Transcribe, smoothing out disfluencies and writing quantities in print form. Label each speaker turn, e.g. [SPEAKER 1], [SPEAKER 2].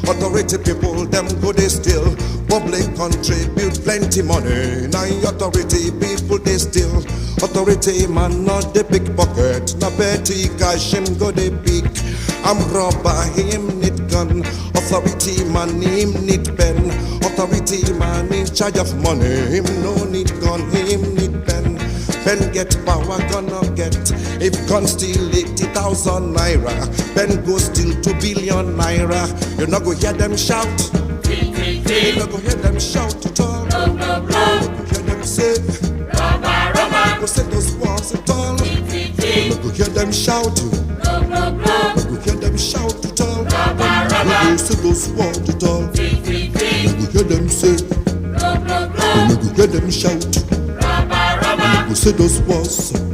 [SPEAKER 1] Authority people, them go they still. Public contribute plenty money. Now authority people they still. Authority man not the pickpocket. Na petty cash him go they pick. I'm robber, him need gun. Authority man him need pen. Authority man in charge of money. Him no need gun, him need pen. Pen get power, gonna get. If gun steal 80,000 naira, pen go steal 2 billion naira. You not go hear them shout. You not go hear them shout at all. You not go hear them say, go say those walls at all. You not go hear them shout. You not go hear them shout at all. You go say those walls at all. You not go hear them say, you not go hear them shout. You not go say those walls.